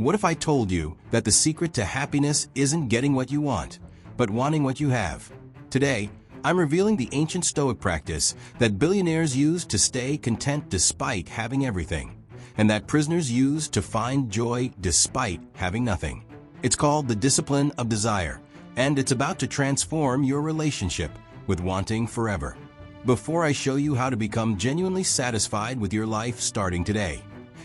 What if I told you that the secret to happiness isn't getting what you want, but wanting what you have? Today, I'm revealing the ancient Stoic practice that billionaires use to stay content despite having everything, and that prisoners use to find joy despite having nothing. It's called the discipline of desire, and it's about to transform your relationship with wanting forever. Before I show you how to become genuinely satisfied with your life starting today,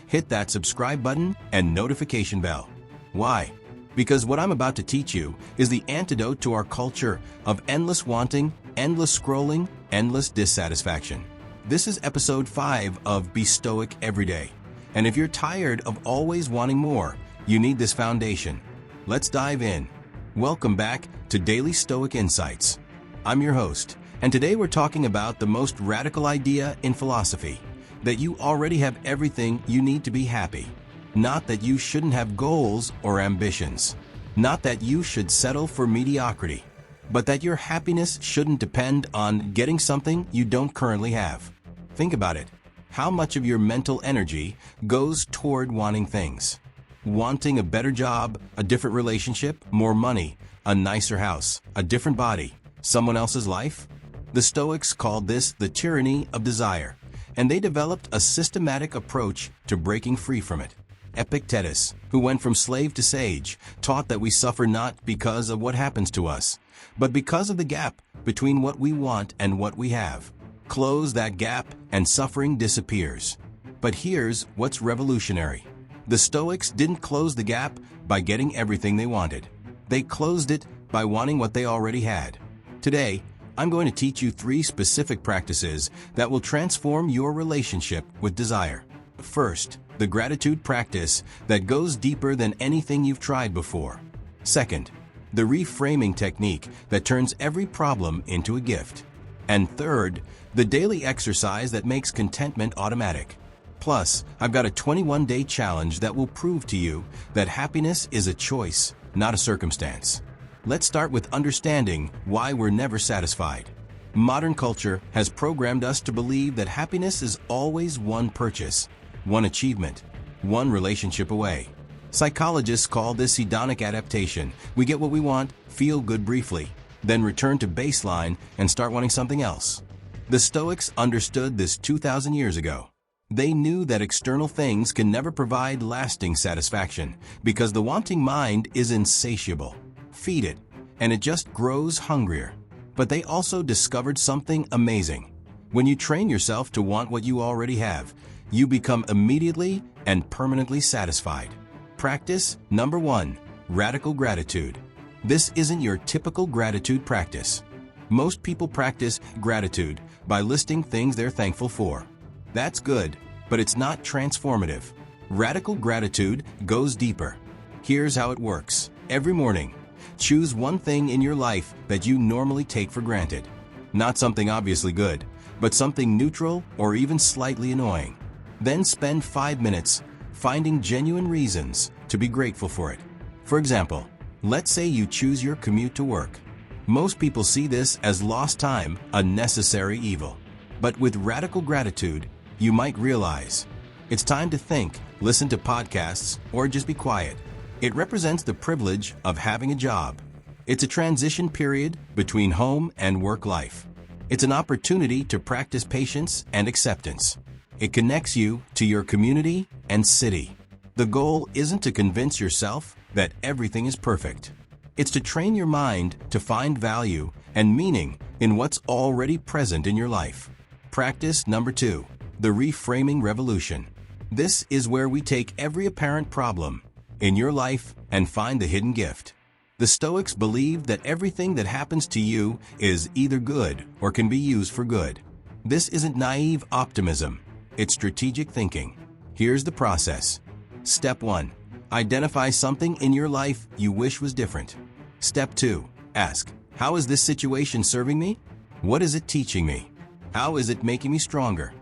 hit that subscribe button and notification bell. Why? Because what I'm about to teach you is the antidote to our culture of endless wanting, endless scrolling, endless dissatisfaction. This is episode 5 of Be Stoic Every Day. And if you're tired of always wanting more, you need this foundation. Let's dive in. Welcome back to Daily Stoic Insights. I'm your host, and today we're talking about the most radical idea in philosophy, that you already have everything you need to be happy. Not that you shouldn't have goals or ambitions. Not that you should settle for mediocrity. But that your happiness shouldn't depend on getting something you don't currently have. Think about it. How much of your mental energy goes toward wanting things? Wanting a better job, a different relationship, more money, a nicer house, a different body, someone else's life? The Stoics called this the tyranny of desire, and they developed a systematic approach to breaking free from it. Epictetus, who went from slave to sage, taught that we suffer not because of what happens to us, but because of the gap between what we want and what we have. Close that gap and suffering disappears. But here's what's revolutionary. The Stoics didn't close the gap by getting everything they wanted. They closed it by wanting what they already had. Today, I'm going to teach you 3 specific practices that will transform your relationship with desire. First, the gratitude practice that goes deeper than anything you've tried before. Second, the reframing technique that turns every problem into a gift. And third, the daily exercise that makes contentment automatic. Plus, I've got a 21-day challenge that will prove to you that happiness is a choice, not a circumstance. Let's start with understanding why we're never satisfied. Modern culture has programmed us to believe that happiness is always one purchase, one achievement, one relationship away. Psychologists call this hedonic adaptation. We get what we want, feel good briefly, then return to baseline and start wanting something else. The Stoics understood this 2,000 years ago. They knew that external things can never provide lasting satisfaction because the wanting mind is insatiable. Feed it, and it just grows hungrier. But they also discovered something amazing. When you train yourself to want what you already have, you become immediately and permanently satisfied. Practice number 1, radical gratitude. This isn't your typical gratitude practice. Most people practice gratitude by listing things they're thankful for. That's good, but it's not transformative. Radical gratitude goes deeper. Here's how it works. Every morning, choose one thing in your life that you normally take for granted. Not something obviously good, but something neutral or even slightly annoying. Then spend 5 minutes finding genuine reasons to be grateful for it. For example, let's say you choose your commute to work. Most people see this as lost time, a necessary evil. But with radical gratitude, you might realize it's time to think, listen to podcasts, or just be quiet. It represents the privilege of having a job. It's a transition period between home and work life. It's an opportunity to practice patience and acceptance. It connects you to your community and city. The goal isn't to convince yourself that everything is perfect. It's to train your mind to find value and meaning in what's already present in your life. Practice number 2, the reframing revolution. This is where we take every apparent problem in your life and find the hidden gift. The Stoics believed that everything that happens to you is either good or can be used for good. This isn't naive optimism. It's strategic thinking. Here's the process. Step 1. Identify something in your life you wish was different. Step 2. Ask, how is this situation serving me? What is it teaching me? How is it making me stronger?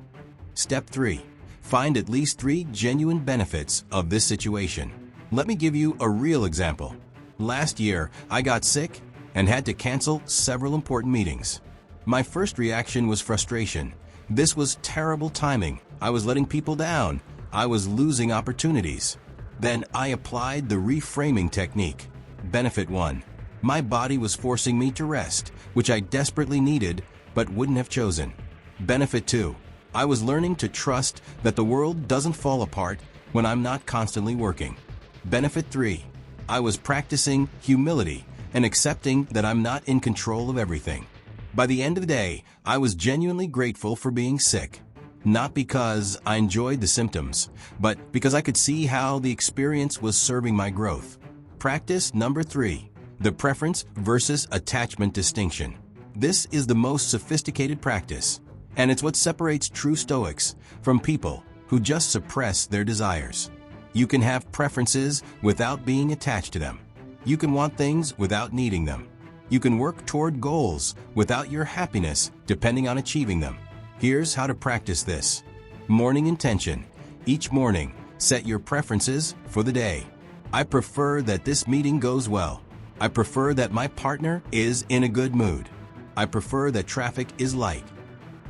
Step 3. Find at least 3 genuine benefits of this situation. Let me give you a real example. Last year, I got sick and had to cancel several important meetings. My first reaction was frustration. This was terrible timing. I was letting people down. I was losing opportunities. Then I applied the reframing technique. Benefit 1. My body was forcing me to rest, which I desperately needed but wouldn't have chosen. Benefit 2. I was learning to trust that the world doesn't fall apart when I'm not constantly working. Benefit 3. I was practicing humility and accepting that I'm not in control of everything. By the end of the day, I was genuinely grateful for being sick. Not because I enjoyed the symptoms, but because I could see how the experience was serving my growth. Practice number 3. The preference versus attachment distinction. This is the most sophisticated practice, and it's what separates true Stoics from people who just suppress their desires. You can have preferences without being attached to them. You can want things without needing them. You can work toward goals without your happiness depending on achieving them. Here's how to practice this. Morning intention. Each morning, set your preferences for the day. I prefer that this meeting goes well. I prefer that my partner is in a good mood. I prefer that traffic is light.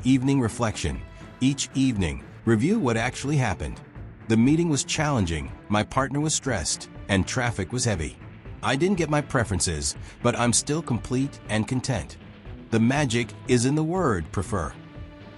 Evening reflection. Each evening, review what actually happened. The meeting was challenging, my partner was stressed, and traffic was heavy. I didn't get my preferences, but I'm still complete and content. The magic is in the word prefer.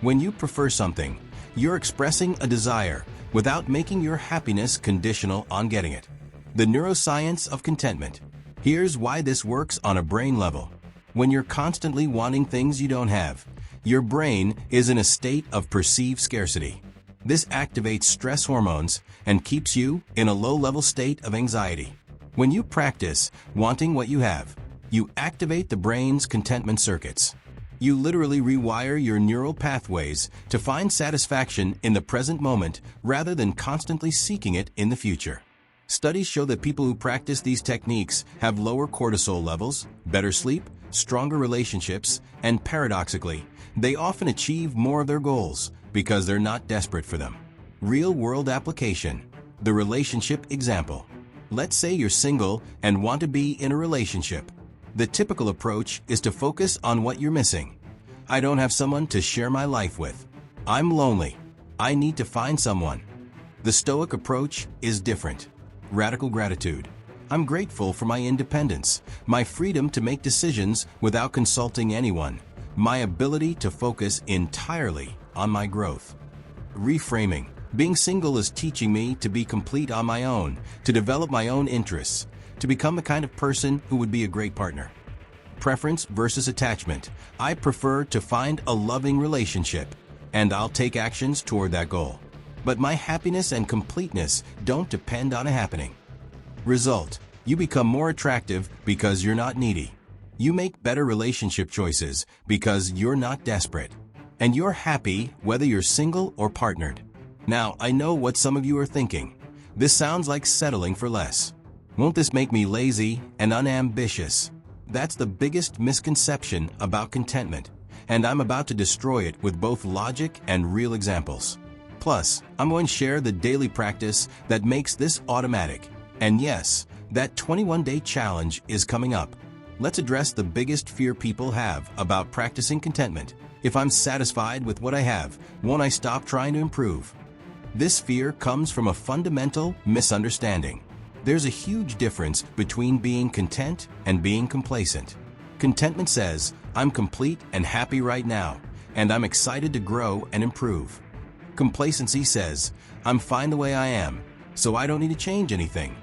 When you prefer something, you're expressing a desire without making your happiness conditional on getting it. The neuroscience of contentment. Here's why this works on a brain level. When you're constantly wanting things you don't have, your brain is in a state of perceived scarcity. This activates stress hormones and keeps you in a low-level state of anxiety. When you practice wanting what you have, you activate the brain's contentment circuits. You literally rewire your neural pathways to find satisfaction in the present moment rather than constantly seeking it in the future. Studies show that people who practice these techniques have lower cortisol levels, better sleep, stronger relationships, and paradoxically, they often achieve more of their goals because they're not desperate for them. Real-world application. The relationship example. Let's say you're single and want to be in a relationship. The typical approach is to focus on what you're missing. I don't have someone to share my life with. I'm lonely. I need to find someone. The Stoic approach is different. Radical gratitude. I'm grateful for my independence, my freedom to make decisions without consulting anyone, my ability to focus entirely on my growth. Reframing. Being single is teaching me to be complete on my own, to develop my own interests, to become the kind of person who would be a great partner. Preference versus attachment. I prefer to find a loving relationship, and I'll take actions toward that goal. But my happiness and completeness don't depend on a happening. Result. You become more attractive because you're not needy. You make better relationship choices because you're not desperate. And you're happy whether you're single or partnered. Now, I know what some of you are thinking. This sounds like settling for less. Won't this make me lazy and unambitious? That's the biggest misconception about contentment, and I'm about to destroy it with both logic and real examples. Plus, I'm going to share the daily practice that makes this automatic. And yes, that 21-day challenge is coming up. Let's address the biggest fear people have about practicing contentment. If I'm satisfied with what I have, won't I stop trying to improve? This fear comes from a fundamental misunderstanding. There's a huge difference between being content and being complacent. Contentment says, I'm complete and happy right now, and I'm excited to grow and improve. Complacency says, I'm fine the way I am, so I don't need to change anything.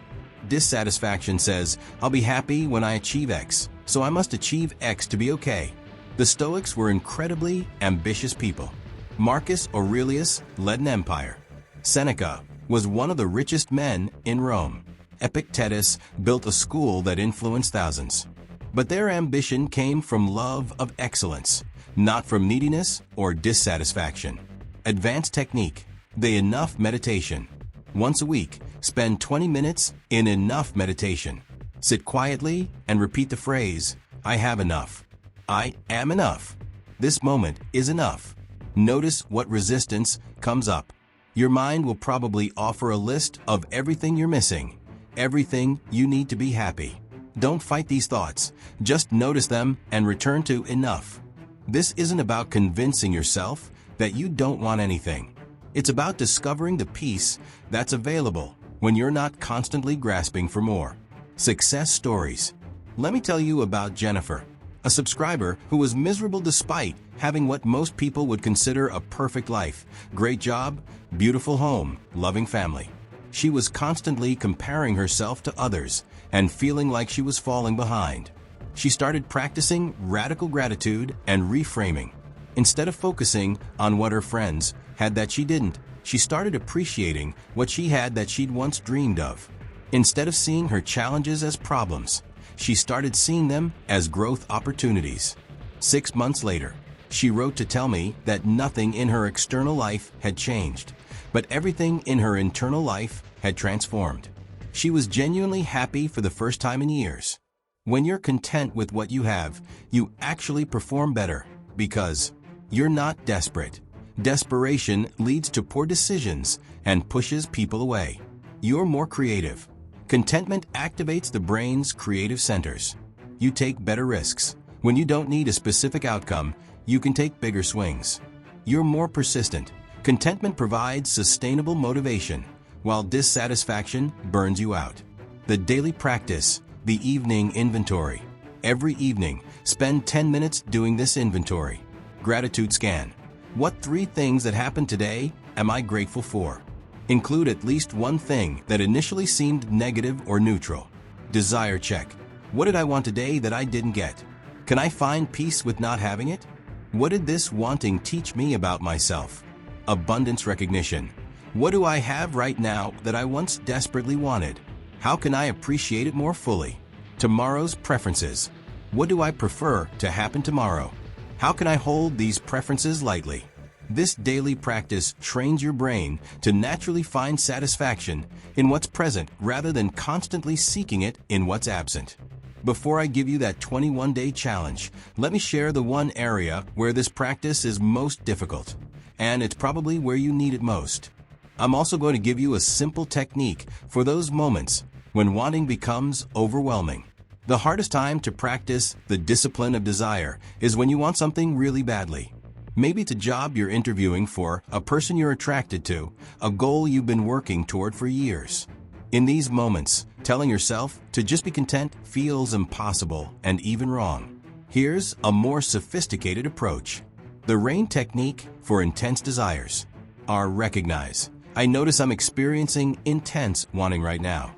Dissatisfaction says, I'll be happy when I achieve X, so I must achieve X to be okay. The Stoics were incredibly ambitious people. Marcus Aurelius led an empire. Seneca was one of the richest men in Rome. Epictetus built a school that influenced thousands. But their ambition came from love of excellence, not from neediness or dissatisfaction. Advanced technique. The enough meditation. Once a week, spend 20 minutes in enough meditation. Sit quietly and repeat the phrase, I have enough. I am enough. This moment is enough. Notice what resistance comes up. Your mind will probably offer a list of everything you're missing, everything you need to be happy. Don't fight these thoughts. Just notice them and return to enough. This isn't about convincing yourself that you don't want anything. It's about discovering the peace that's available when you're not constantly grasping for more. Success stories. Let me tell you about Jennifer, a subscriber who was miserable despite having what most people would consider a perfect life, great job, beautiful home, loving family. She was constantly comparing herself to others and feeling like she was falling behind. She started practicing radical gratitude and reframing. Instead of focusing on what her friends had that she didn't, she started appreciating what she had that she'd once dreamed of. Instead of seeing her challenges as problems, she started seeing them as growth opportunities. 6 months later, she wrote to tell me that nothing in her external life had changed, but everything in her internal life had transformed. She was genuinely happy for the first time in years. When you're content with what you have, you actually perform better because you're not desperate. Desperation leads to poor decisions and pushes people away. You're more creative. Contentment activates the brain's creative centers. You take better risks. When you don't need a specific outcome, you can take bigger swings. You're more persistent. Contentment provides sustainable motivation, while dissatisfaction burns you out. The daily practice, the evening inventory. Every evening, spend 10 minutes doing this inventory. Gratitude scan. What 3 things that happened today am I grateful for? Include at least one thing that initially seemed negative or neutral. Desire check. What did I want today that I didn't get? Can I find peace with not having it? What did this wanting teach me about myself? Abundance recognition. What do I have right now that I once desperately wanted? How can I appreciate it more fully? Tomorrow's preferences. What do I prefer to happen tomorrow? How can I hold these preferences lightly? This daily practice trains your brain to naturally find satisfaction in what's present rather than constantly seeking it in what's absent. Before I give you that 21-day challenge, let me share the one area where this practice is most difficult, and it's probably where you need it most. I'm also going to give you a simple technique for those moments when wanting becomes overwhelming. The hardest time to practice the discipline of desire is when you want something really badly. Maybe it's a job you're interviewing for, a person you're attracted to, a goal you've been working toward for years. In these moments, telling yourself to just be content feels impossible and even wrong. Here's a more sophisticated approach. The RAIN technique for intense desires. Recognize. I notice I'm experiencing intense wanting right now.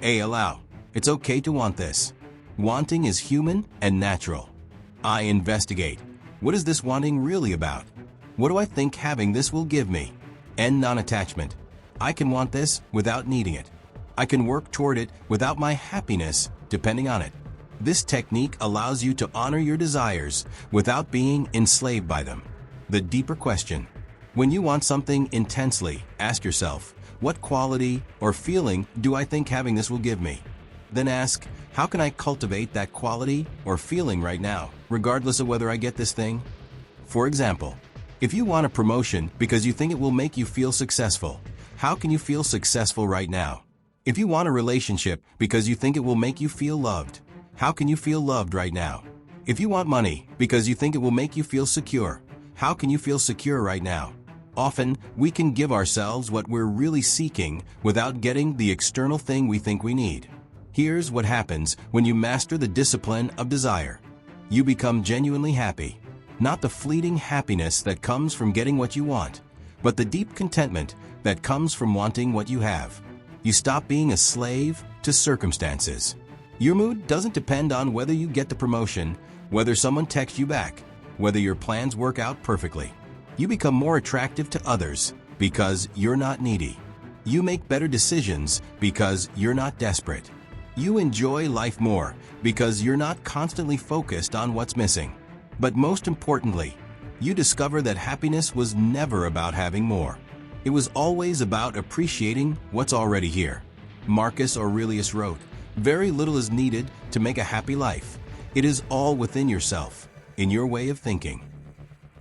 Allow. It's okay to want this. Wanting is human and natural. I investigate. What is this wanting really about? What do I think having this will give me? Non-attachment. I can want this without needing it. I can work toward it without my happiness depending on it. This technique allows you to honor your desires without being enslaved by them. The deeper question. When you want something intensely, ask yourself, what quality or feeling do I think having this will give me? Then ask, how can I cultivate that quality or feeling right now, regardless of whether I get this thing? For example, if you want a promotion because you think it will make you feel successful, how can you feel successful right now? If you want a relationship because you think it will make you feel loved, how can you feel loved right now? If you want money because you think it will make you feel secure, how can you feel secure right now? Often, we can give ourselves what we're really seeking without getting the external thing we think we need. Here's what happens when you master the discipline of desire. You become genuinely happy. Not the fleeting happiness that comes from getting what you want, but the deep contentment that comes from wanting what you have. You stop being a slave to circumstances. Your mood doesn't depend on whether you get the promotion, whether someone texts you back, whether your plans work out perfectly. You become more attractive to others because you're not needy. You make better decisions because you're not desperate. You enjoy life more because you're not constantly focused on what's missing. But most importantly, you discover that happiness was never about having more. It was always about appreciating what's already here. Marcus Aurelius wrote, "Very little is needed to make a happy life. It is all within yourself, in your way of thinking."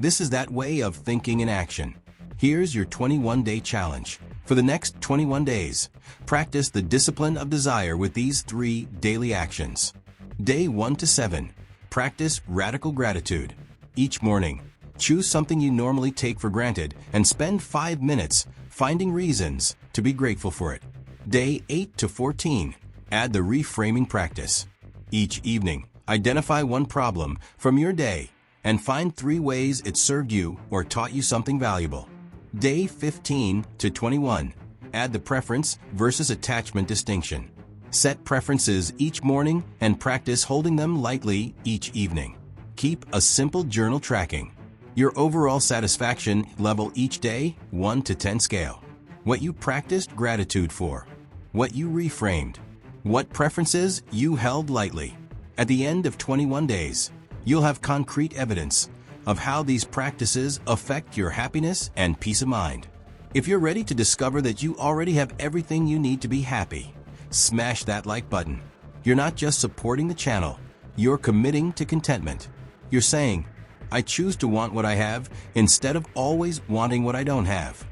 This is that way of thinking in action. Here's your 21-day challenge. For the next 21 days, practice the discipline of desire with these 3 daily actions. Day 1 to 7. Practice radical gratitude. Each morning, choose something you normally take for granted and spend 5 minutes finding reasons to be grateful for it. Day 8 to 14. Add the reframing practice. Each evening, identify one problem from your day and find 3 ways it served you or taught you something valuable. Day 15 to 21. Add the preference versus attachment distinction. Set preferences each morning and practice holding them lightly each evening. Keep a simple journal tracking your overall satisfaction level each day, 1 to 10 scale. What you practiced gratitude for. What you reframed. What preferences you held lightly. At the end of 21 days, you'll have concrete evidence of how these practices affect your happiness and peace of mind. If you're ready to discover that you already have everything you need to be happy, smash that like button. You're not just supporting the channel, you're committing to contentment. You're saying, I choose to want what I have instead of always wanting what I don't have.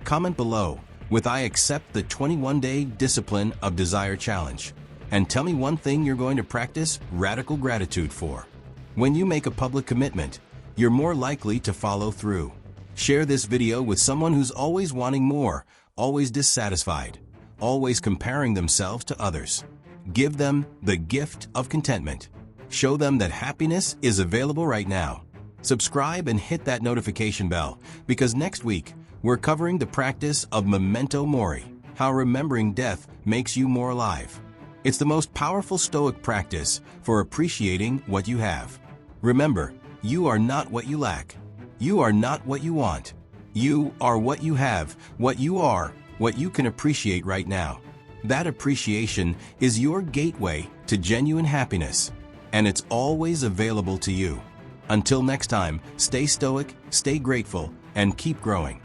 Comment below with I accept the 21-day discipline of desire challenge. And tell me one thing you're going to practice radical gratitude for. When you make a public commitment, you're more likely to follow through. Share this video with someone who's always wanting more, always dissatisfied, always comparing themselves to others. Give them the gift of contentment. Show them that happiness is available right now. Subscribe and hit that notification bell, because next week, we're covering the practice of memento mori, how remembering death makes you more alive. It's the most powerful Stoic practice for appreciating what you have. Remember, you are not what you lack. You are not what you want. You are what you have, what you are, what you can appreciate right now. That appreciation is your gateway to genuine happiness, and it's always available to you. Until next time, stay stoic, stay grateful, and keep growing.